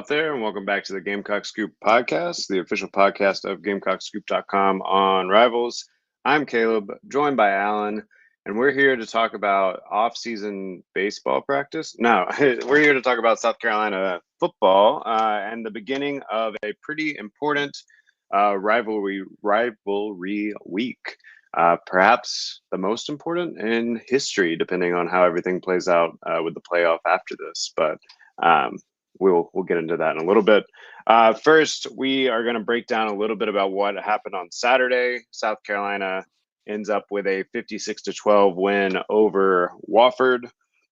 out there, and welcome back to the Gamecock Scoop podcast, the official podcast of GamecockScoop.com on Rivals. I'm Caleb, joined by Alan, and we're here to talk about off-season baseball practice. No, we're here to talk about South Carolina football and the beginning of a pretty important rivalry week. Perhaps the most important in history, depending on how everything plays out with the playoff after this. But we'll get into that in a little bit. First, we are going to break down a little bit about what happened on Saturday. South Carolina ends up with a 56-12 win over Wofford.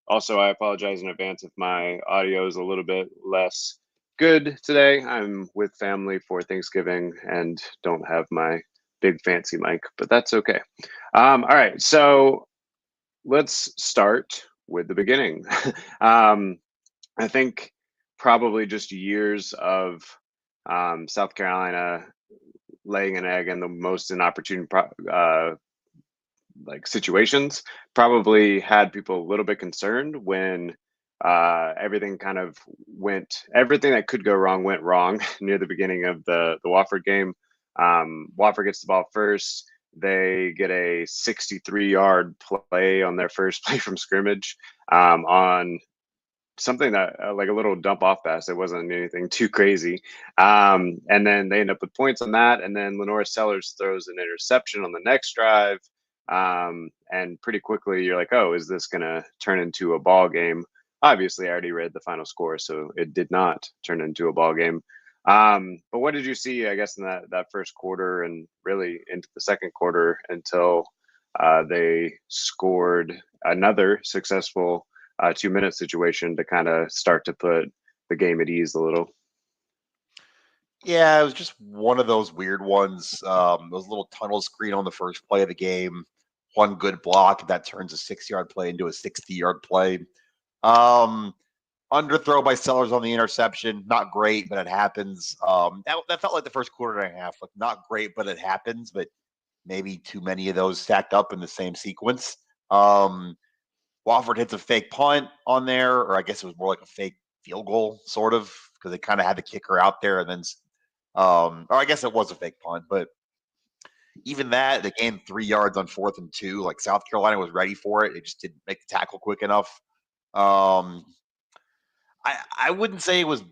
Also, I apologize in advance if my audio is a little bit less good today. I'm with family for Thanksgiving and don't have my big fancy mic, but that's okay. All right, so let's start with the beginning. I think probably just years of South Carolina laying an egg in the most inopportune situations probably had people a little bit concerned when everything that could go wrong went wrong near the beginning of the Wofford game. Wofford gets the ball first. They get a 63-yard play on their first play from scrimmage on something that like a little dump off pass. It wasn't anything too crazy. And then they end up with points on that. And then Lenora Sellers throws an interception on the next drive. And pretty quickly you're like, oh, is this going to turn into a ball game? Obviously, I already read the final score, so it did not turn into a ball game. But what did you see, I guess, in that first quarter and really into the second quarter until they scored another successful 2-minute situation to kind of start to put the game at ease a little? Yeah, it was just one of those weird ones. Those little tunnel screen on the first play of the game, one good block that turns a 6-yard play into a 60-yard play. Underthrow by Sellers on the interception, not great, but it happens. That felt like the first quarter and a half, like not great, but it happens. But maybe too many of those stacked up in the same sequence. Wofford hits a fake punt on there, or I guess it was more like a fake field goal, sort of, because they kind of had the kicker out there, and then, or I guess it was a fake punt, but even that, they gained 3 yards on 4th and 2. Like South Carolina was ready for it; it just didn't make the tackle quick enough. I wouldn't say it was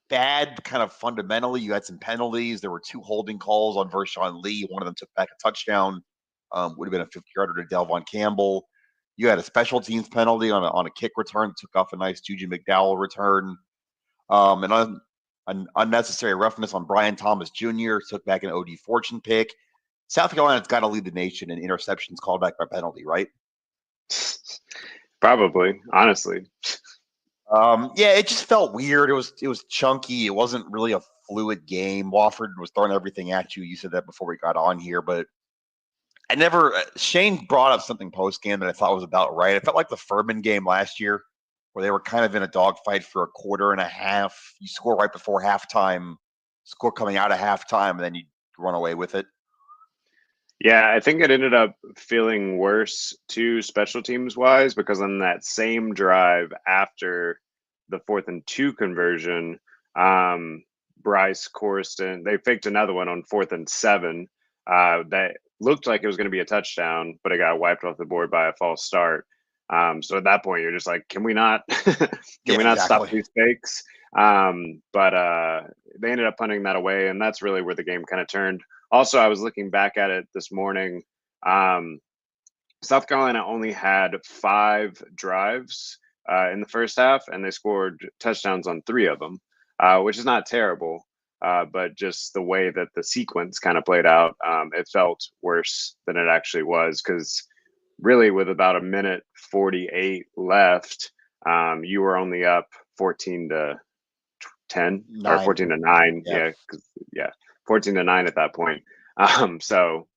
bad. Kind of fundamentally, you had some penalties. There were 2 holding calls on Vershawn Lee. One of them took back a touchdown. Would have been a 50-yarder to Delvon Campbell. You had a special teams penalty on a kick return, took off a nice Juju McDowell return. An unnecessary roughness on Brian Thomas Jr., took back an OD Fortune pick. South Carolina's got to lead the nation in interceptions called back by penalty, right? Probably, honestly. Yeah, it just felt weird. It was chunky. It wasn't really a fluid game. Wofford was throwing everything at you. You said that before we got on here, but Shane brought up something post-game that I thought was about right. It felt like the Furman game last year where they were kind of in a dogfight for a quarter and a half. You score right before halftime, score coming out of halftime, and then you run away with it. Yeah, I think it ended up feeling worse too, special teams wise, because on that same drive after the 4th and 2 conversion, Bryce Corriston, they faked another one on 4th and 7 that looked like it was going to be a touchdown, but it got wiped off the board by a false start. So at that point, you're just like, can we not stop these fakes? But they ended up punting that away, and that's really where the game kind of turned. Also, I was looking back at it this morning. South Carolina only had 5 drives in the first half, and they scored touchdowns on 3 of them, which is not terrible. But just the way that the sequence kind of played out, it felt worse than it actually was, because really with about 1:48 left, you were only up 14-10 or 14-9. Yeah, 14-9 at that point. So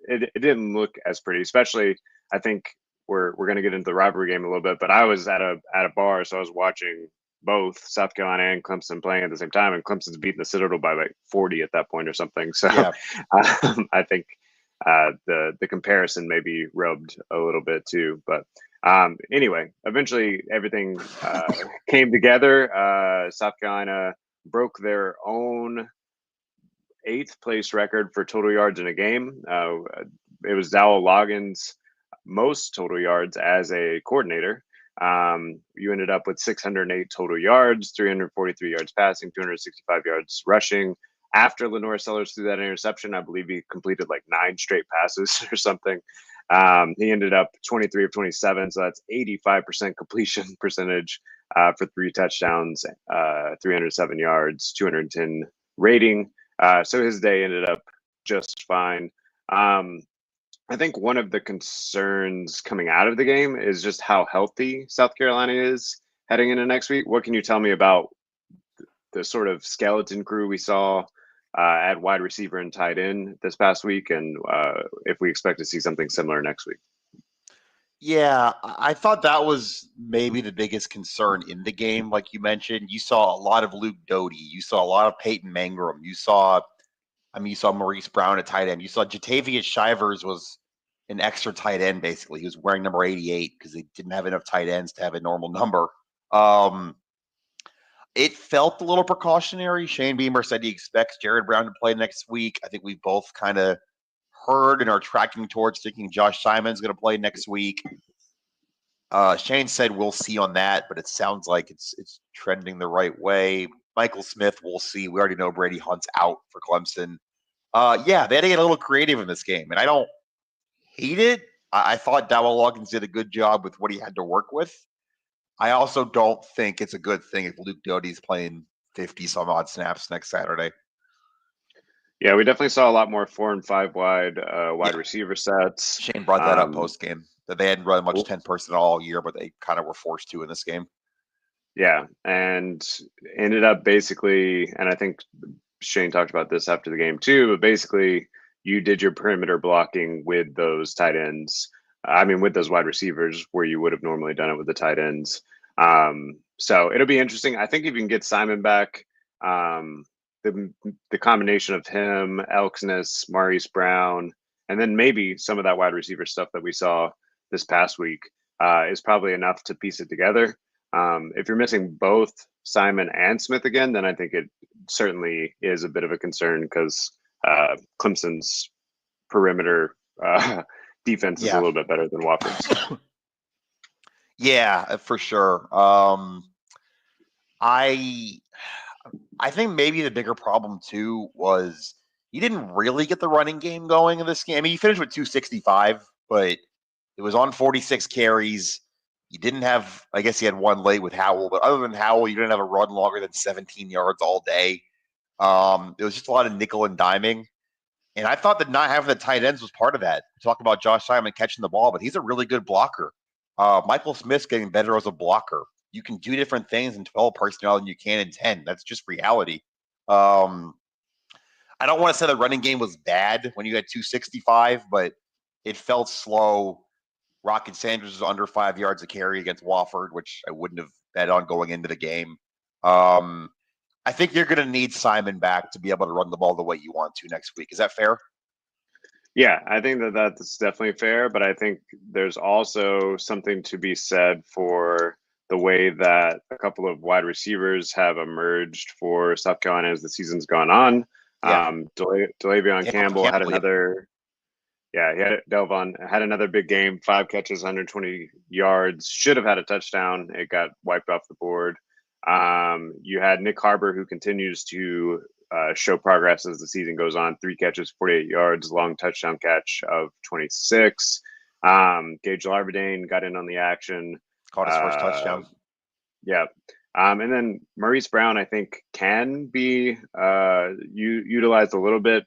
it didn't look as pretty, especially I think we're going to get into the rivalry game a little bit, but I was at a bar, so I was watching both South Carolina and Clemson playing at the same time, and Clemson's beating the Citadel by like 40 at that point or something. So yeah. I think the comparison maybe rubbed a little bit too. But Anyway, eventually everything came together. South Carolina broke their own 8th place record for total yards in a game. It was Dowell Loggins' most total yards as a coordinator. You ended up with 608 total yards, 343 yards passing, 265 yards rushing. After Lenore Sellers threw that interception, I believe he completed like 9 straight passes or something. He ended up 23 of 27, so that's 85% completion percentage for 3 touchdowns, 307 yards, 210 rating. So his day ended up just fine. I think one of the concerns coming out of the game is just how healthy South Carolina is heading into next week. What can you tell me about the sort of skeleton crew we saw at wide receiver and tight end this past week, and if we expect to see something similar next week? Yeah, I thought that was maybe the biggest concern in the game. Like you mentioned, you saw a lot of Luke Doty. You saw a lot of Peyton Mangrum. You saw Maurice Brown at tight end. You saw Jatavius Shivers was an extra tight end, basically. He was wearing number 88 because they didn't have enough tight ends to have a normal number. It felt a little precautionary. Shane Beamer said he expects Jared Brown to play next week. I think we both kind of heard and are tracking towards thinking Josh Simon's going to play next week. Shane said we'll see on that, but it sounds like it's trending the right way. Michael Smith, we'll see. We already know Brady Hunt's out for Clemson. Yeah, they had to get a little creative in this game, and I don't hate it. I thought Dowell Loggins did a good job with what he had to work with. I also don't think it's a good thing if Luke Doty's playing 50 some odd snaps next Saturday. Yeah, we definitely saw a lot more 4 and 5 wide receiver sets. Shane brought that up post game, that they hadn't run much 10 personnel all year, but they kind of were forced to in this game. Yeah, and ended up basically, and I think Shane talked about this after the game too, but basically you did your perimeter blocking with those tight ends. I mean, with those wide receivers where you would have normally done it with the tight ends. So it'll be interesting. I think if you can get Simon back, the combination of him, Elksness, Maurice Brown, and then maybe some of that wide receiver stuff that we saw this past week is probably enough to piece it together. If you're missing both Simon and Smith again, then I think it certainly is a bit of a concern because Clemson's perimeter defense is a little bit better than Wofford's. Yeah, for sure. I think maybe the bigger problem too was he didn't really get the running game going in this game. I mean, he finished with 265, but it was on 46 carries. You didn't have, I guess he had one late with Howell, but other than Howell, you didn't have a run longer than 17 yards all day. It was just a lot of nickel and diming. And I thought that not having the tight ends was part of that. Talk about Josh Simon catching the ball, but he's a really good blocker. Michael Smith's getting better as a blocker. You can do different things in 12 personnel than you can in 10. That's just reality. I don't want to say the running game was bad when you had 265, but it felt slow. Rocket Sanders was under 5 yards a carry against Wofford, which I wouldn't have bet on going into the game. I think you're going to need Simon back to be able to run the ball the way you want to next week. Is that fair? Yeah, I think that's definitely fair, but I think there's also something to be said for the way that a couple of wide receivers have emerged for South Carolina as the season's gone on. Yeah. DeLavion Campbell had another. Yeah, Delvon had another big game, 5 catches, 120 yards. Should have had a touchdown. It got wiped off the board. You had Nick Harbor, who continues to show progress as the season goes on. 3 catches, 48 yards, long touchdown catch of 26. Gage Larvadane got in on the action. Caught his first touchdown. Yeah. And then Maurice Brown, I think, can be utilized a little bit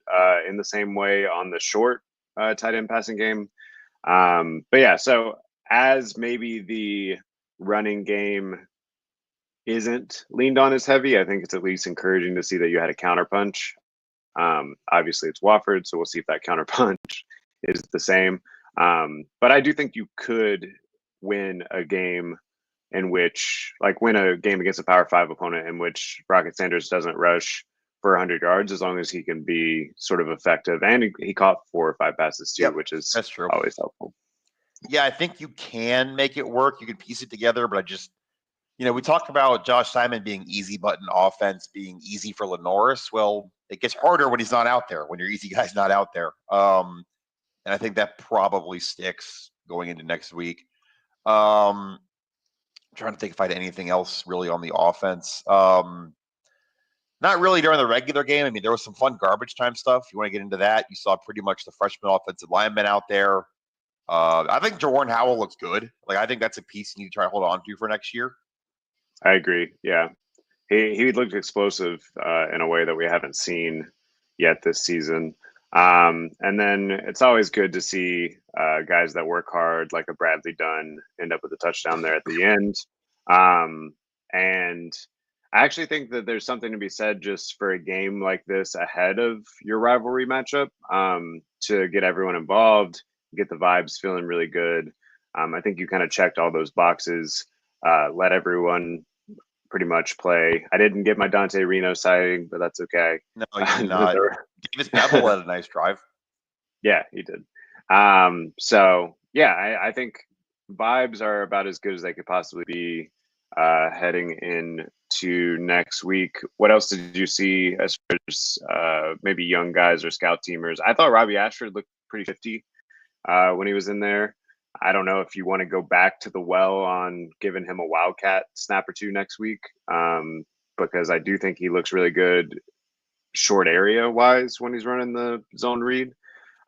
in the same way on the short tight end passing game. But yeah, so as maybe the running game isn't leaned on as heavy, I think it's at least encouraging to see that you had a counterpunch. Obviously, it's Wofford, so we'll see if that counterpunch is the same. But I do think you could win a game in which, like, win a game against a Power 5 opponent in which Rocket Sanders doesn't rush for 100 yards, as long as he can be sort of effective. And he caught 4 or 5 passes too, which is that's true. Always helpful. Yeah, I think you can make it work. You can piece it together, but I just, we talked about Josh Simon being easy button offense, being easy for Lenoris. Well, it gets harder when he's not out there, when your easy guy's not out there. And I think that probably sticks going into next week. I'm trying to think if I had anything else really on the offense. Not really during the regular game. I mean, there was some fun garbage time stuff. You want to get into that? You saw pretty much the freshman offensive linemen out there. I think Jordan Howell looks good. Like, I think that's a piece you need to try to hold on to for next year. I agree. Yeah, he looked explosive in a way that we haven't seen yet this season. And then it's always good to see guys that work hard, like a Bradley Dunn, end up with a touchdown there at the end. And I actually think that there's something to be said just for a game like this ahead of your rivalry matchup, to get everyone involved, get the vibes feeling really good. I think you kind of checked all those boxes, let everyone pretty much play. I didn't get my Dante Reno sighting, but that's okay. No, you did not. Davis Bevel had a nice drive. Yeah, he did. So yeah, I think vibes are about as good as they could possibly be heading into next week. What else did you see as far as maybe young guys or scout teamers? I thought Robbie Ashford looked pretty shifty when he was in there. I don't know if you want to go back to the well on giving him a wildcat snap or two next week, because I do think he looks really good short area wise when he's running the zone read.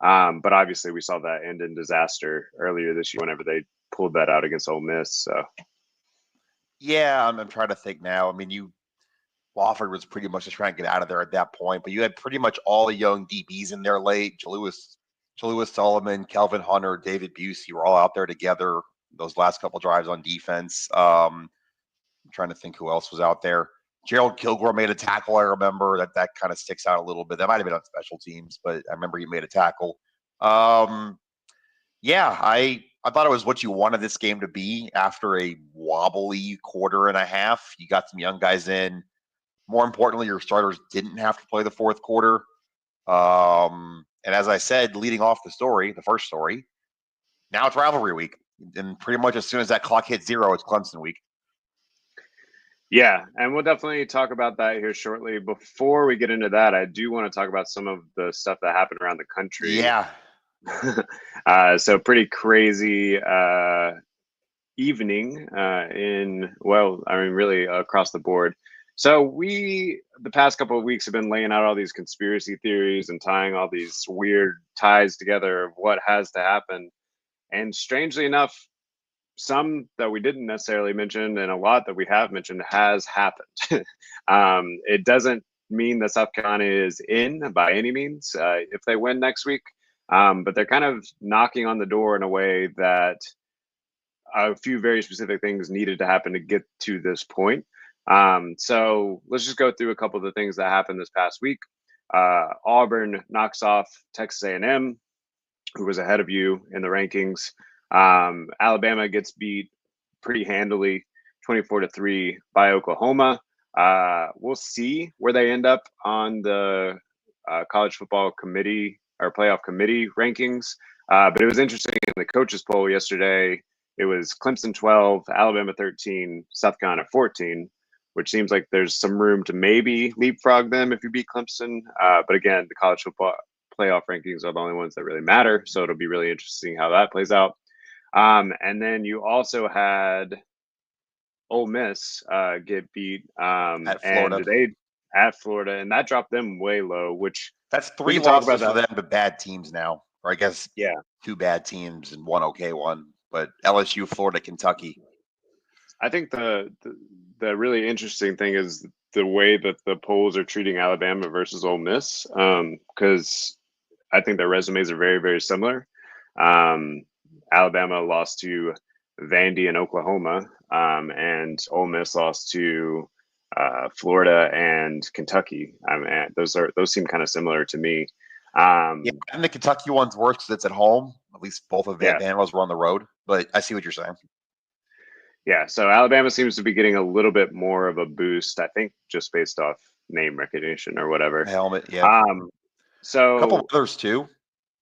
But obviously, we saw that end in disaster earlier this year whenever they pulled that out against Ole Miss. So, yeah, I'm trying to think now. I mean, Wofford was pretty much just trying to get out of there at that point, but you had pretty much all the young DBs in there late. Jalewis Solomon, Kelvin Hunter, David Busey were all out there together those last couple drives on defense. I'm trying to think who else was out there. Gerald Kilgore made a tackle. I remember that kind of sticks out a little bit. That might have been on special teams, but I remember he made a tackle. Yeah, I thought it was what you wanted this game to be after a wobbly quarter and a half. You got some young guys in. More importantly, your starters didn't have to play the fourth quarter. And as I said, leading off the first story, now it's rivalry week. And pretty much as soon as that clock hits zero, it's Clemson week. yeah, and we'll definitely talk about that here shortly. Before we get into that, I do want to talk about some of the stuff that happened around the country. Yeah. So pretty crazy evening really across the board. So we, the past couple of weeks, have been laying out all these conspiracy theories and tying all these weird ties together of what has to happen. And strangely enough, some that we didn't necessarily mention and a lot that we have mentioned has happened. It doesn't mean that South Carolina is in by any means if they win next week, but they're kind of knocking on the door in a way that a few very specific things needed to happen to get to this point. So let's just go through a couple of the things that happened this past week. Auburn knocks off Texas A&M, who was ahead of you in the rankings. Alabama gets beat pretty handily, 24-3 by Oklahoma. We'll see where they end up on the college football committee or playoff committee rankings. But it was interesting in the coaches poll yesterday. It was Clemson 12, Alabama 13, South Carolina 14, which seems like there's some room to maybe leapfrog them if you beat Clemson. But again, the college football playoff rankings are the only ones that really matter. So it'll be really interesting how that plays out. And then you also had Ole Miss get beat At Florida. at Florida, and that dropped them way low, which that's 3 losses for them to bad teams now. Or I guess 2 bad teams and 1 okay one. But LSU, Florida, Kentucky. I think the really interesting thing is the way that the polls are treating Alabama versus Ole Miss, because I think their resumes are very, very similar. Alabama lost to Vandy and Oklahoma, and Ole Miss lost to Florida and Kentucky. I mean, those seem kind of similar to me. Yeah, and the Kentucky one's worse because it's at home. At least both of Vanderbilt's were on the road. But I see what you're saying. Yeah, so Alabama seems to be getting a little bit more of a boost, I think, just based off name recognition or whatever. Helmet, yeah. So a couple others too.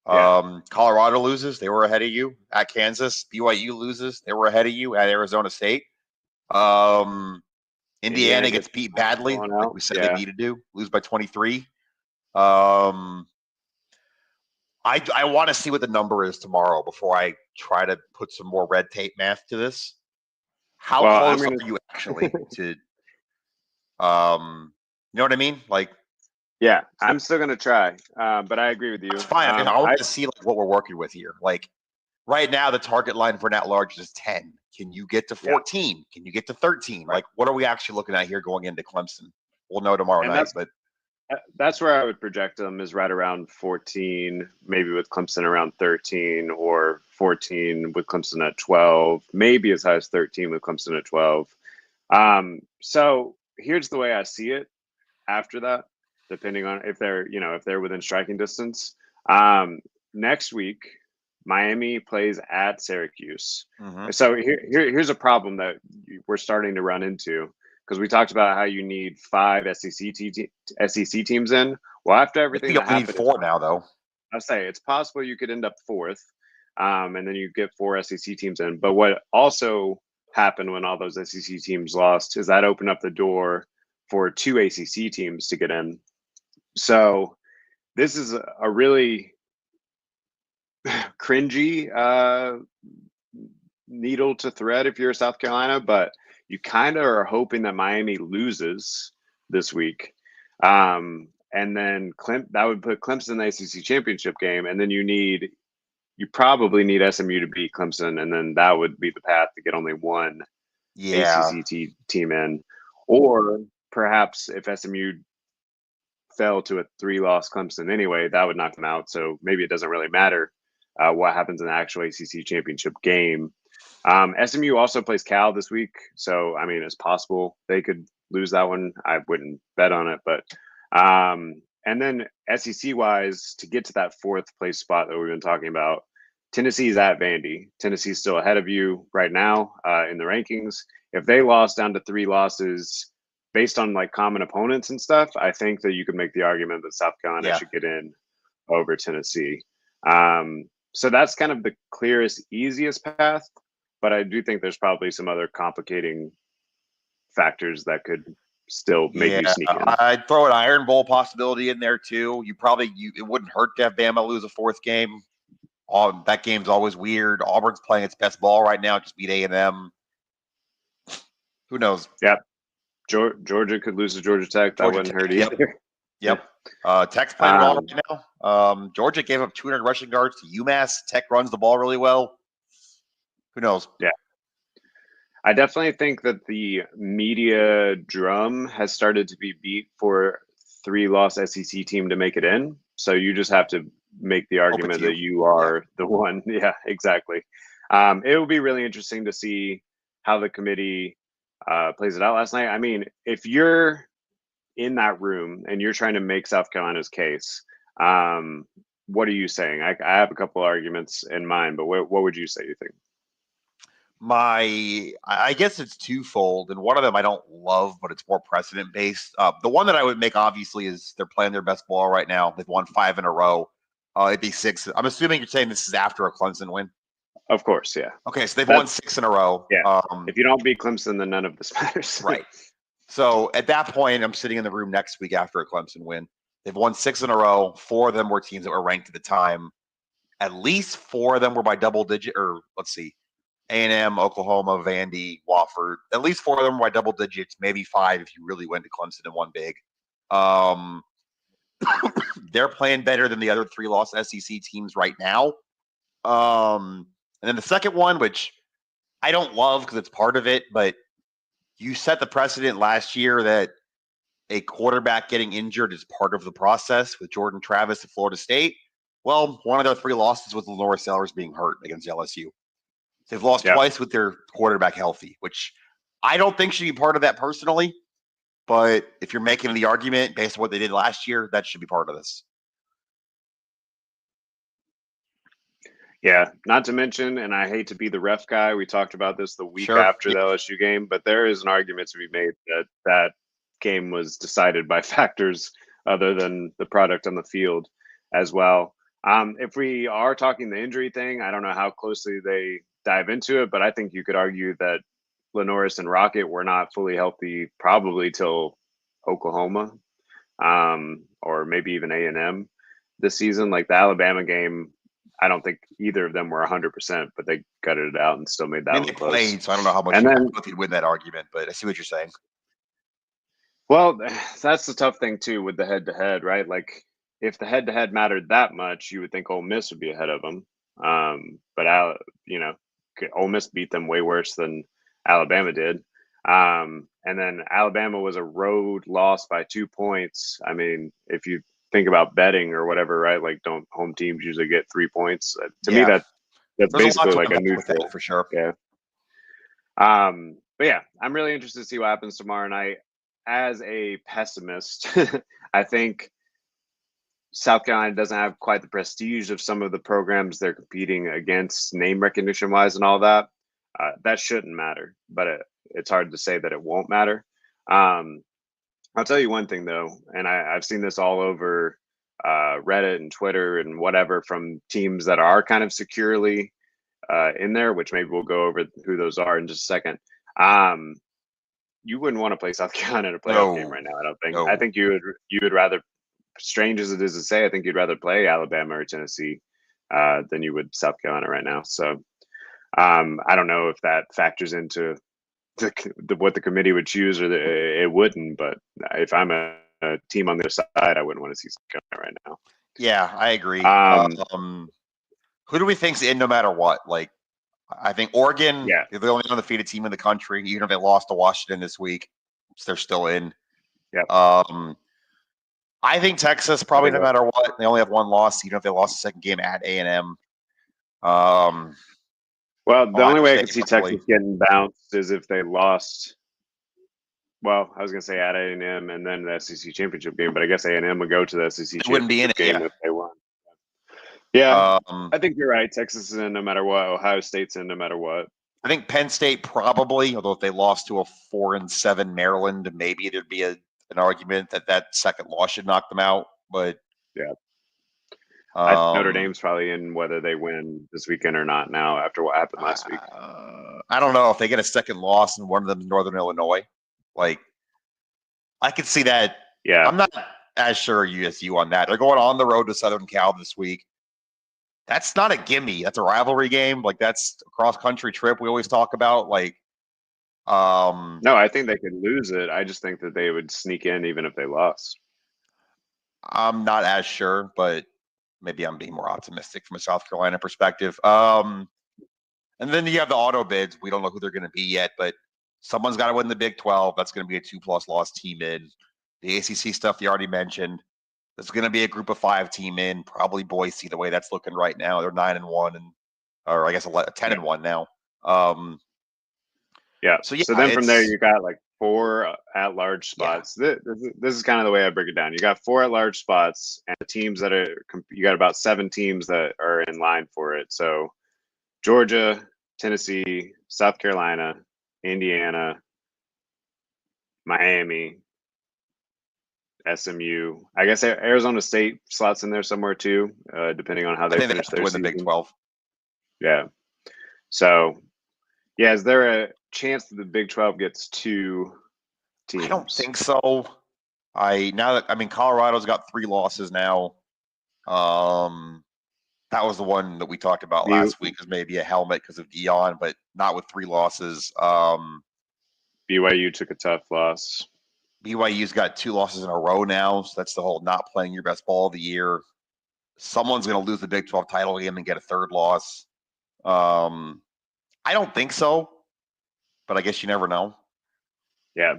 Colorado loses, they were ahead of you. At Kansas, BYU loses, they were ahead of you. At Arizona State, Indiana gets beat badly, like we said they needed to, lose by 23. I want to see what the number is tomorrow before I try to put some more red tape math to this. How close are you actually to, you know what I mean? Like, yeah, I'm still going to try, but I agree with you. It's fine. I want to see like what we're working with here. Like right now, the target line for an at-large is 10. Can you get to 14? Yeah. Can you get to 13? Right. Like, what are we actually looking at here going into Clemson? We'll know tomorrow night, but that's where I would project them, is right around 14, maybe with Clemson around 13, or 14 with Clemson at 12, maybe as high as 13 with Clemson at 12. So here's the way I see it after that, depending on if they're within striking distance. Next week, Miami plays at Syracuse. Mm-hmm. So here's a problem that we're starting to run into, because we talked about how you need 5 SEC teams in. Well, after everything that happened, need 4 now, though. I'll say it's possible you could end up 4th, and then you get 4 SEC teams in. But what also happened when all those SEC teams lost is that opened up the door for 2 ACC teams to get in. So this is a really cringy needle to thread if you're South Carolina, but you kind of are hoping that Miami loses this week. And then that would put Clemson in the ACC championship game, and then you probably need SMU to beat Clemson, and then that would be the path to get only one ACC team in. Or perhaps if SMU fell to a 3-loss Clemson anyway, that would knock them out. So maybe it doesn't really matter what happens in the actual ACC championship game. SMU also plays Cal this week, so I mean, it's possible they could lose that one. I wouldn't bet on it, but and then SEC wise, to get to that 4th place spot that we've been talking about, Tennessee's at Vandy. Tennessee's still ahead of you right now in the rankings. If they lost down to 3 losses based on like common opponents and stuff, I think that you could make the argument that South Carolina should get in over Tennessee. So that's kind of the clearest, easiest path. But I do think there's probably some other complicating factors that could still make you sneak in. I'd throw an Iron Bowl possibility in there too. It wouldn't hurt to have Bama lose a 4th game. That game's always weird. Auburn's playing its best ball right now. Just beat A&M. Who knows? Yeah. Georgia could lose to Georgia Tech. That wouldn't hurt either. Yep. Tech's playing well right now. Georgia gave up 200 rushing yards to UMass. Tech runs the ball really well. Who knows? Yeah. I definitely think that the media drum has started to be beat for 3-loss SEC team to make it in. So you just have to make the argument that you are the one. Yeah, exactly. It will be really interesting to see how the committee plays it out last night. I mean, if you're in that room and you're trying to make South Carolina's case, what are you saying? I have a couple of arguments in mind, but what would you say you think? I guess it's twofold, and one of them I don't love, but it's more precedent based. The one that I would make obviously is they're playing their best ball right now. They've won 5 in a row. It'd be 6. I'm assuming you're saying this is after a Clemson win. Of course, yeah. Okay, so they've won 6 in a row. Yeah. If you don't beat Clemson, then none of this matters. Right. So at that point, I'm sitting in the room next week after a Clemson win. They've won 6 in a row. 4 of them were teams that were ranked at the time. At least 4 of them were by double digit, or let's see. A&M, Oklahoma, Vandy, Wofford. At least 4 of them were by double digits, maybe 5 if you really went to Clemson and won big. They're playing better than the other 3-loss SEC teams right now. And then the second one, which I don't love because it's part of it, but you set the precedent last year that a quarterback getting injured is part of the process with Jordan Travis at Florida State. Well, one of their 3 losses was Lenore Sellers being hurt against LSU. They've lost twice with their quarterback healthy, which I don't think should be part of that personally. But if you're making the argument based on what they did last year, that should be part of this. Yeah, not to mention, and I hate to be the ref guy, we talked about this the week after the LSU game, but there is an argument to be made that game was decided by factors other than the product on the field as well. If we are talking the injury thing, I don't know how closely they dive into it, but I think you could argue that Lenoris and Rocket were not fully healthy probably till Oklahoma, or maybe even A&M this season. Like the Alabama game, I don't think either of them were 100%, but they gutted it out and still made that I mean, one they close. played, so I don't know how much And then, you'd win that argument, but I see what you're saying. well, that's the tough thing too with the head-to-head, right? Like if the head-to-head mattered that much, you would think Ole Miss would be ahead of them. But Ole Miss beat them way worse than Alabama did. And then Alabama was a road loss by 2 points. I mean, if you think about betting or whatever, right? Like, don't home teams usually get 3 points? To me, that's There's basically a lot like to a unpack with neutral. that for sure. Yeah. But yeah, I'm really interested to see what happens tomorrow night. As a pessimist, I think South Carolina doesn't have quite the prestige of some of the programs they're competing against, name recognition wise, and all that. That shouldn't matter, but it's hard to say that it won't matter. I'll tell you one thing though, and I've seen this all over Reddit and Twitter and whatever from teams that are kind of securely in there, which maybe we'll go over who those are in just a second. You wouldn't want to play South Carolina in a playoff game right now. I don't think. No. I think you would rather, strange as it is to say, I think you'd rather play Alabama or Tennessee than you would South Carolina right now. So I don't know if that factors into what the committee would choose, or it wouldn't. But if I'm a team on the other side, I wouldn't want to see South Carolina right now. Yeah, I agree. Who do we think's in no matter what? Like, I think Oregon, they're the only undefeated team in the country. Even if they lost to Washington this week, they're still in. Yeah. I think Texas probably no matter what. They only have one loss, even if they lost the second game at A&M. Well, the only way I could see Texas getting bounced is if they lost. Well, I was going to say at A&M and then the SEC championship game, but I guess A&M would go to the SEC championship game if they won. Yeah, I think you're right. Texas is in no matter what. Ohio State's in no matter what. I think Penn State probably, although if they lost to a 4-7 Maryland, maybe there'd be an argument that second loss should knock them out. But yeah, I think Notre Dame's probably in whether they win this weekend or not now after what happened last week. I don't know if they get a second loss and one of them is Northern Illinois. Like, I could see that. Yeah, I'm not as sure as you on that. They're going on the road to Southern Cal this week. That's not a gimme. That's a rivalry game. Like, that's a cross-country trip we always talk about. Like, no, I think they could lose it. I just think that they would sneak in even if they lost. I'm not as sure, but maybe I'm being more optimistic from a South Carolina perspective. And then you have the auto bids. We don't know who they're going to be yet, but someone's got to win the Big 12. That's going to be a 2+ loss team in. The ACC stuff you already mentioned. There's going to be a group of 5 team in, probably Boise, the way that's looking right now. They're 9-1, or I guess 10-1 now. Yeah. So then from there, you got like 4 at-large spots. Yeah. This is kind of the way I break it down. You got 4 at-large spots, and the teams that you got about 7 teams that are in line for it. So Georgia, Tennessee, South Carolina, Indiana, Miami, SMU. I guess Arizona State slots in there somewhere too, depending on how they finish their season. The Big 12. Yeah. So, yeah, is there a chance that the Big 12 gets 2 teams? I don't think so. Colorado's got 3 losses now. That was the one that we talked about last week as maybe a helmet because of Dion, but not with 3 losses. BYU took a tough loss. BYU's got 2 losses in a row now, so that's the whole not playing your best ball of the year. Someone's going to lose the Big 12 title game and get a 3rd loss. I don't think so, but I guess you never know. Yeah.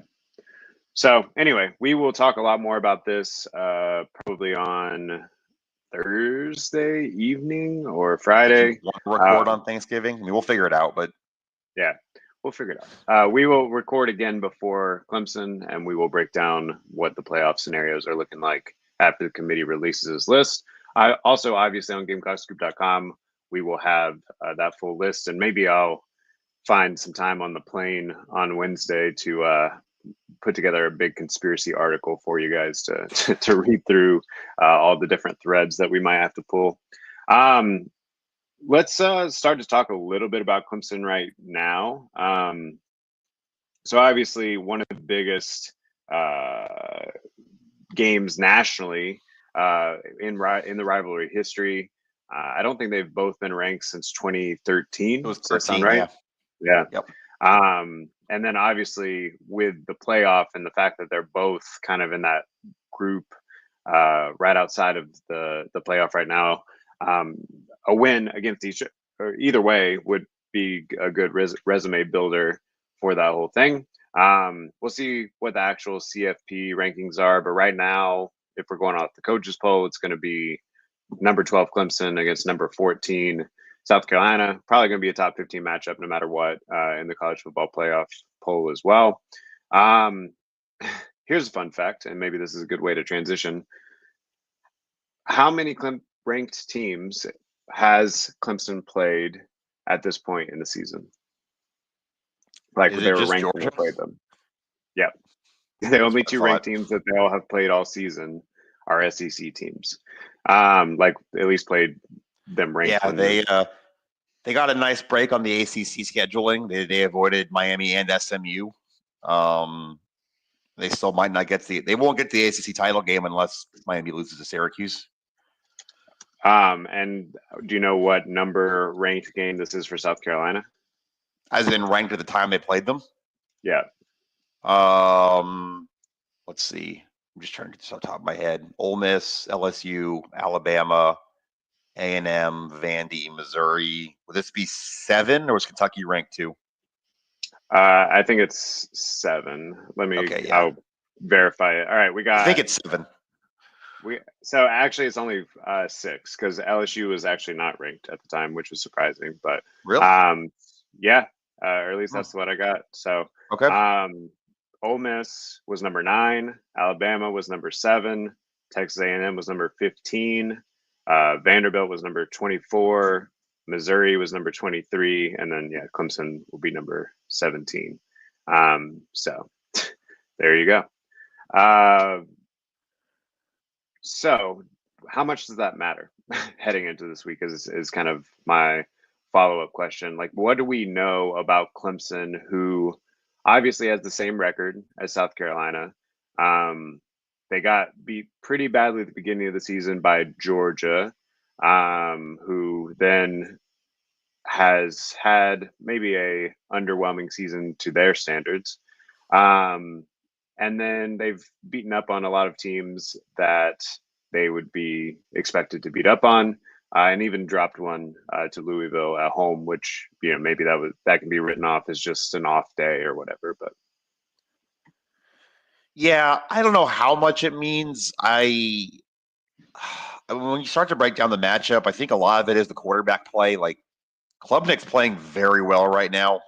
So anyway, we will talk a lot more about this probably on Thursday evening or Friday. Record on Thanksgiving. I mean, we'll figure it out, but yeah. We'll figure it out. We will record again before Clemson, and we will break down what the playoff scenarios are looking like after the committee releases his list. Also, obviously, on GamecocksGroup.com, we will have that full list, and maybe I'll find some time on the plane on Wednesday to put together a big conspiracy article for you guys to read through all the different threads that we might have to pull. Let's start to talk a little bit about Clemson right now. So obviously, one of the biggest games nationally in the rivalry history. I don't think they've both been ranked since 2013. It was Does that 13, sound right? Yeah. Yep. And then obviously with the playoff and the fact that they're both kind of in that group right outside of the playoff right now, a win against either way would be a good resume builder for that whole thing. We'll see what the actual CFP rankings are, but right now, if we're going off the coaches poll, it's going to be number 12 Clemson against number 14 South Carolina. Probably going to be a top 15 matchup no matter what in the college football playoff poll as well. Here's a fun fact, and maybe this is a good way to transition. How many ranked teams has Clemson played at this point in the season? Like they were ranked when they played them. Yeah. The only two ranked teams that they all have played all season are SEC teams. Like at least played them ranked. Yeah, they got a nice break on the ACC scheduling. They avoided Miami and SMU. They still might not get they won't get the ACC title game unless Miami loses to Syracuse. And do you know what number ranked game this is for South Carolina? As in ranked at the time they played them? Yeah. Let's see. I'm just trying to get this off the top of my head. Ole Miss, LSU, Alabama, A&M, Vandy, Missouri. Would this be 7 or was Kentucky ranked 2? I think it's 7. Let me. Okay, yeah. I'll verify it. All right, we got. I think it's 7. So actually, it's only 6 because LSU was actually not ranked at the time, which was surprising. But really, yeah, or at least that's what I got. So okay. Ole Miss was number 9. Alabama was number 7. Texas A&M was number 15. Vanderbilt was number 24. Missouri was number 23, and then Clemson will be number 17. So there you go. So how much does that matter heading into this week is kind of my follow-up question. Like, what do we know about Clemson, who obviously has the same record as South Carolina? They got beat pretty badly at the beginning of the season by Georgia, who then has had maybe a underwhelming season to their standards. And then they've beaten up on a lot of teams that they would be expected to beat up on, and even dropped one to Louisville at home, which maybe that can be written off as just an off day or whatever. But yeah, I don't know how much it means. When you start to break down the matchup, I think a lot of it is the quarterback play. Like Klubnik's playing very well right now.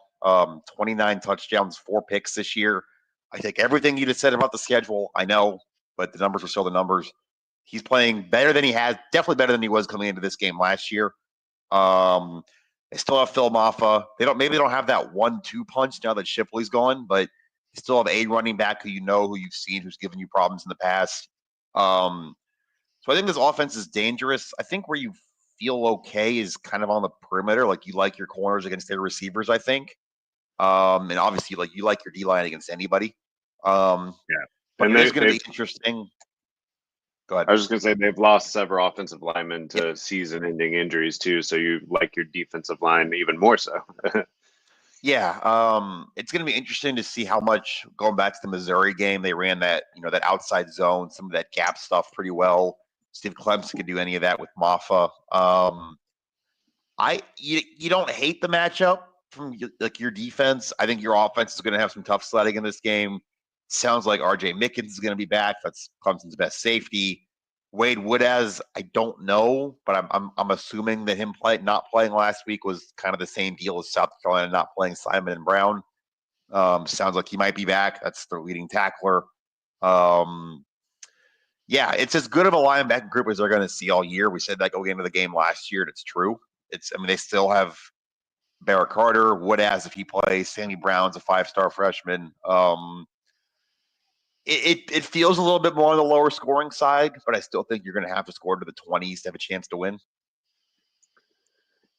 29 touchdowns, 4 picks this year. I take everything you just said about the schedule. I know, but the numbers are still the numbers. He's playing better than he has, definitely better than he was coming into this game last year. They still have Phil Maffa. They don't have that 1-2 punch now that Shipley's gone, but they still have a running back who you've seen, who's given you problems in the past. So I think this offense is dangerous. I think where you feel okay is kind of on the perimeter. Like you like your corners against their receivers, I think. And obviously, like you like your D-line against anybody. Yeah, but it's going to be interesting. Go ahead. I was just going to say they've lost several offensive linemen to season-ending injuries too, so you like your defensive line even more so. Yeah, it's going to be interesting to see how much, going back to the Missouri game, they ran that that outside zone, some of that gap stuff pretty well. Steve Clemson could do any of that with Maffa. You don't hate the matchup from your defense. I think your offense is going to have some tough sledding in this game. Sounds like R.J. Mickens is going to be back. That's Clemson's best safety. Wade Woodaz, I don't know, but I'm assuming that him not playing last week was kind of the same deal as South Carolina not playing Simon and Brown. Sounds like he might be back. That's their leading tackler. Yeah, it's as good of a linebacker group as they're going to see all year. We said that going into the game last year, and it's true. They still have Barrett Carter, Woodaz if he plays. Sammy Brown's a 5-star freshman. it feels a little bit more on the lower scoring side, but I still think you're going to have to score to the 20s to have a chance to win.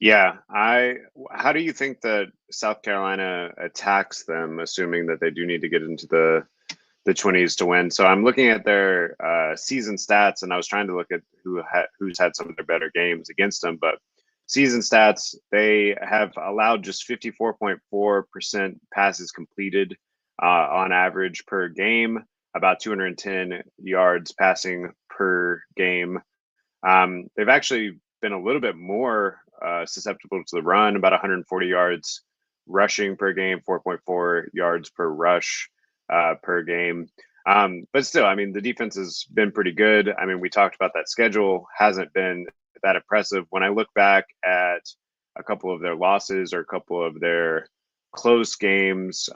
Yeah, how do you think that South Carolina attacks them, assuming that they do need to get into the 20s to win? So I'm looking at their season stats, and I was trying to look at who's had some of their better games against them. But season stats, they have allowed just 54.4% passes completed on average per game, about 210 yards passing per game. They've actually been a little bit more susceptible to the run, about 140 yards rushing per game, 4.4 yards per rush per game. But still, I mean, the defense has been pretty good. I mean, we talked about that schedule hasn't been that impressive. When I look back at a couple of their losses or a couple of their close games,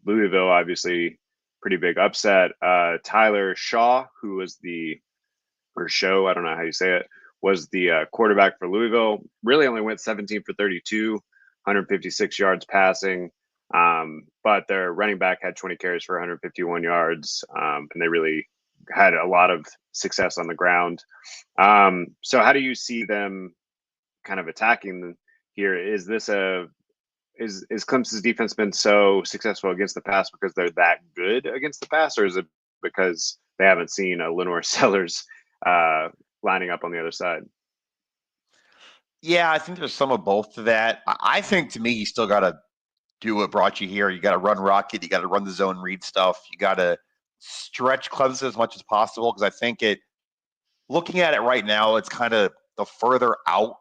Louisville, obviously, pretty big upset. Tyler Shaw, who was I don't know how you say it, was the quarterback for Louisville. Really only went 17 for 32, 156 yards passing. But their running back had 20 carries for 151 yards, and they really had a lot of success on the ground. So how do you see them kind of attacking them here? Is Clemson's defense been so successful against the pass because they're that good against the pass, or is it because they haven't seen a Lenore Sellers lining up on the other side? Yeah, I think there's some of both to that. I think to me, you still got to do what brought you here. You got to run Rocket. You got to run the zone read stuff. You got to stretch Clemson as much as possible because I think looking at it right now, it's kind of the further out,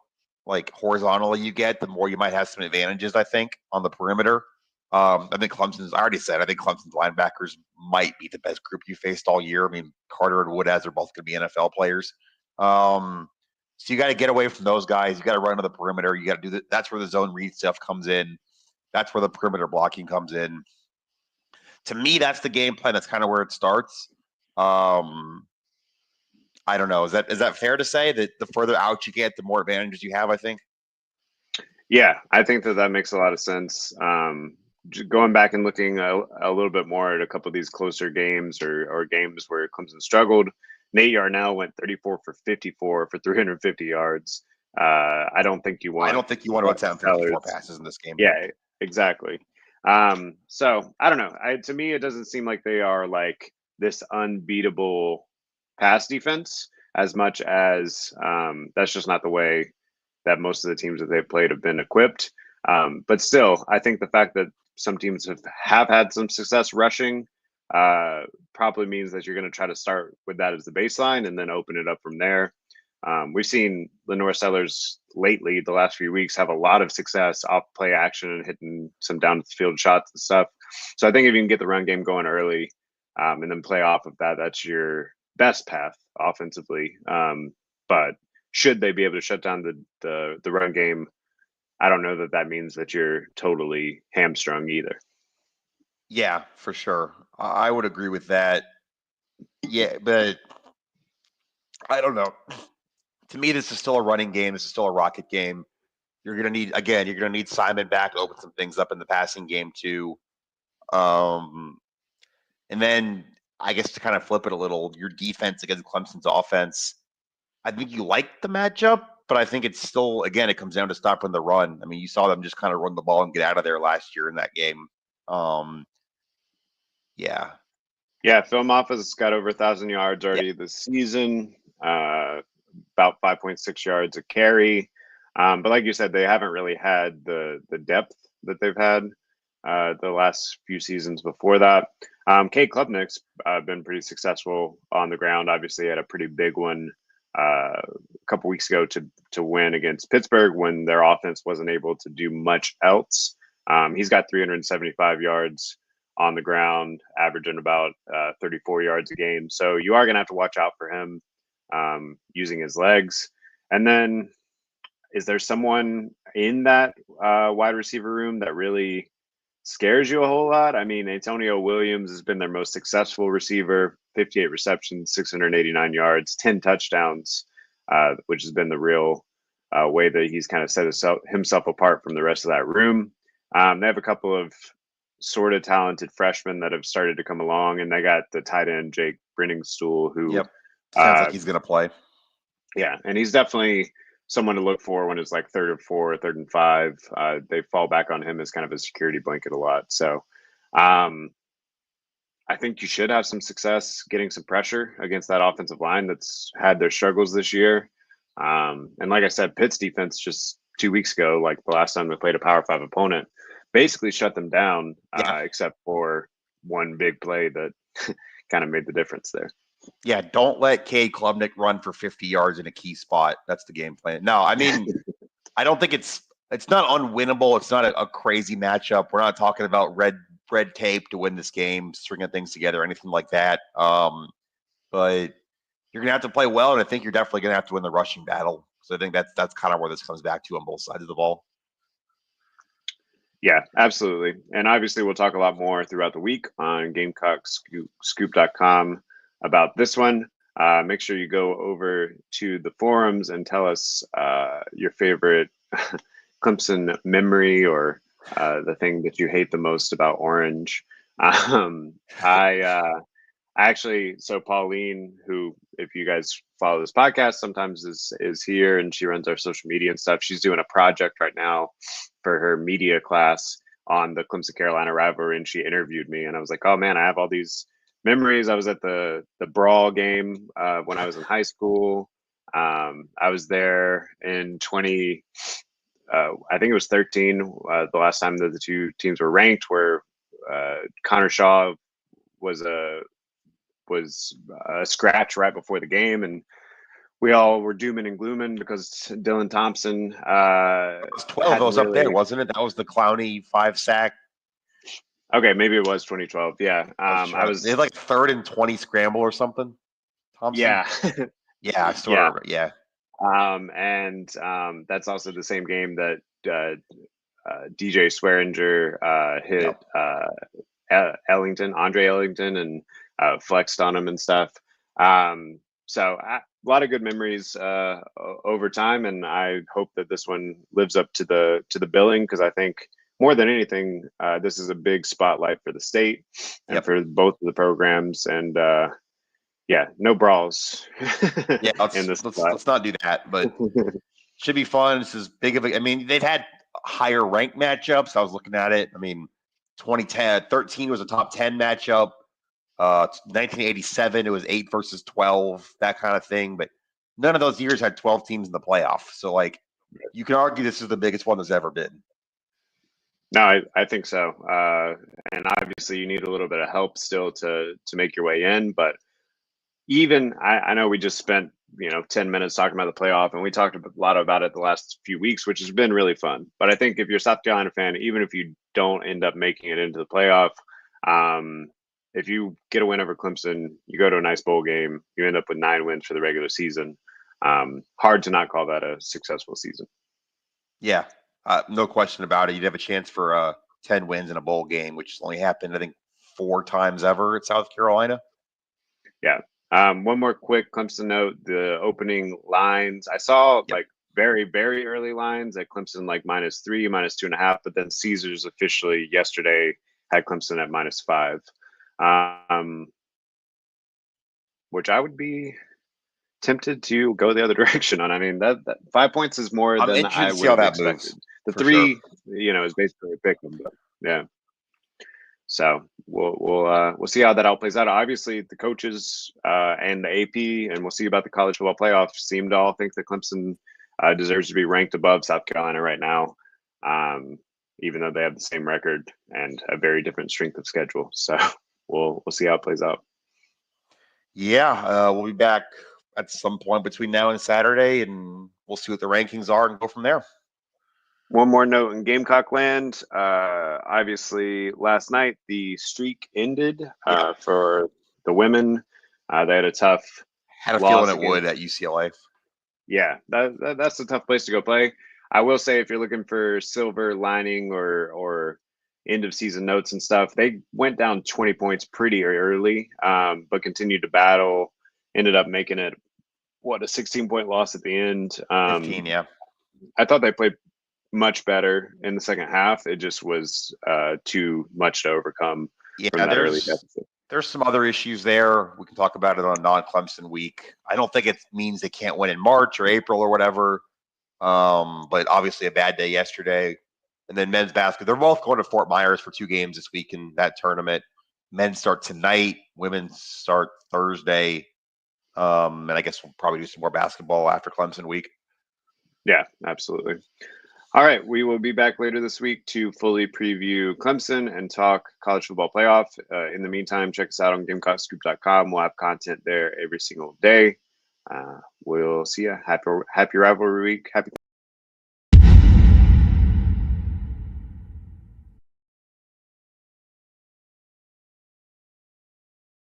like horizontally you get, the more you might have some advantages, I think, on the perimeter. I think I already said, I think Clemson's linebackers might be the best group you faced all year. I mean, Carter and Woodaz are both going to be NFL players. So you got to get away from those guys. You got to run to the perimeter. You got to do that. That's where the zone read stuff comes in. That's where the perimeter blocking comes in. To me, that's the game plan. That's kind of where it starts. I don't know. Is that fair to say that the further out you get, the more advantages you have, I think? Yeah, I think that makes a lot of sense. Going back and looking a little bit more at a couple of these closer games or games where Clemson struggled, Nate Yarnell went 34 for 54 for 350 yards. I don't think you want to attempt 54 passes in this game. Yeah, exactly. So I don't know. To me, it doesn't seem like they are like this unbeatable pass defense as much as that's just not the way that most of the teams that they've played have been equipped. But still, I think the fact that some teams have had some success rushing probably means that you're going to try to start with that as the baseline and then open it up from there. We've seen Lenore Sellers lately, the last few weeks, have a lot of success off play action and hitting some downfield shots and stuff. So I think if you can get the run game going early and then play off of that, that's your best path offensively. But should they be able to shut down the run game, I don't know that means that you're totally hamstrung either. Yeah, for sure. I would agree with that. Yeah, but I don't know. To me, this is still a running game. This is still a Rocket game. You're going to need Simon back to open some things up in the passing game too. And then I guess to kind of flip it a little, your defense against Clemson's offense, I think you like the matchup, but I think it's still, again, it comes down to stopping the run. I mean, you saw them just kind of run the ball and get out of there last year in that game. Yeah. Yeah, Phil Moffitt's got over 1,000 yards already this season, about 5.6 yards a carry. But like you said, they haven't really had the depth that they've had the last few seasons before that. Kate Klubnik's been pretty successful on the ground. Obviously, had a pretty big one a couple weeks ago to win against Pittsburgh when their offense wasn't able to do much else. He's got 375 yards on the ground, averaging about 34 yards a game. So you are going to have to watch out for him using his legs. And then is there someone in that wide receiver room that really scares you a whole lot? I mean, Antonio Williams has been their most successful receiver, 58 receptions, 689 yards, 10 touchdowns, which has been the real way that he's kind of set himself apart from the rest of that room. They have a couple of sort of talented freshmen that have started to come along, and they got the tight end Jake Brenningstool, who, Yep. Sounds like he's going to play. yeah, and he's definitely someone to look for when it's like 3rd and 4, 3rd and 5. They fall back on him as kind of a security blanket a lot. So I think you should have some success getting some pressure against that offensive line that's had their struggles this year. And like I said, Pitt's defense just 2 weeks ago, like the last time they played a Power 5 opponent, basically shut them down, except for one big play that kind of made the difference there. Yeah, don't let Cade Klubnik run for 50 yards in a key spot. That's the game plan. No, I mean, I don't think it's not unwinnable. It's not a crazy matchup. We're not talking about red tape to win this game, stringing things together, anything like that. But you're going to have to play well, and I think you're definitely going to have to win the rushing battle. So I think that's kind of where this comes back to on both sides of the ball. Yeah, absolutely. And obviously, we'll talk a lot more throughout the week on GamecockScoop.com about this one. Make sure you go over to the forums and tell us your favorite Clemson memory or the thing that you hate the most about Orange. I actually, so Pauline, who, if you guys follow this podcast, sometimes is here, and she runs our social media and stuff. She's doing a project right now for her media class on the Clemson Carolina rivalry, and she interviewed me, and I was like, oh man, I have all these memories. I was at the Brawl game when I was in high school. I was there in 20. I think it was 13, the last time that the two teams were ranked, where Connor Shaw was a scratch right before the game, and we all were dooming and glooming because Dylan Thompson it was 12. It was really... up there, wasn't it? That was the Clowney 5-sack. Okay, maybe it was 2012. Yeah, I was. They had like 3rd and 20 scramble or something. Thompson. Yeah, yeah, I still remember. Yeah. And that's also the same game that DJ Swearinger hit Andre Ellington, and flexed on him and stuff. So a lot of good memories over time, and I hope that this one lives up to the billing, because I think more than anything, this is a big spotlight for the state and for both of the programs. And yeah, no brawls. Yeah, let's not do that, but should be fun. This is big of a. I mean, they've had higher ranked matchups. I was looking at it. I mean, 13 was a top 10 matchup. 1987, it was 8 versus 12, that kind of thing. But none of those years had 12 teams in the playoff. So, like, you can argue this is the biggest one there's ever been. No, I think so. And obviously, you need a little bit of help still to make your way in. But even I know we just spent 10 minutes talking about the playoff, and we talked a lot about it the last few weeks, which has been really fun. But I think if you're a South Carolina fan, even if you don't end up making it into the playoff, if you get a win over Clemson, you go to a nice bowl game, you end up with 9 wins for the regular season. Hard to not call that a successful season. Yeah, no question about it. You'd have a chance for 10 wins in a bowl game, which has only happened, I think, 4 times ever at South Carolina. Yeah. One more quick Clemson note: the opening lines. I saw like very, very early lines at Clemson, like -3, -2.5, but then Caesars officially yesterday had Clemson at -5. Which I would be tempted to go the other direction on. I mean, that 5 points is more than I would have expected. The 3, is basically a pick 'em, but yeah. So we'll see how that all plays out. Obviously, the coaches and the AP, and we'll see about the college football playoff, seem to all think that Clemson deserves to be ranked above South Carolina right now, even though they have the same record and a very different strength of schedule. So we'll see how it plays out. Yeah, we'll be back at some point between now and Saturday, and we'll see what the rankings are and go from there. One more note in Gamecock land. Obviously, last night the streak ended for the women. They had a tough. Had a feeling it would at UCLA. Yeah, that's a tough place to go play. I will say, if you're looking for silver lining or end of season notes and stuff, they went down 20 points pretty early, but continued to battle. Ended up making it a 16-point loss at the end. 15, yeah. I thought they played much better in the second half. It just was too much to overcome from Yeah, that early deficit. there's some other issues there. We can talk about it on a non-Clemson week. I don't think it means they can't win in March or April or whatever. But obviously a bad day yesterday. And then men's basketball, they're both going to Fort Myers for 2 games this week in that tournament. Men start tonight, women start Thursday. And I guess we'll probably do some more basketball after Clemson week. Yeah, absolutely. All right, we will be back later this week to fully preview Clemson and talk college football playoff. In the meantime, check us out on GamecocksScoop.com. We'll have content there every single day. We'll see you. Happy rivalry week. Happy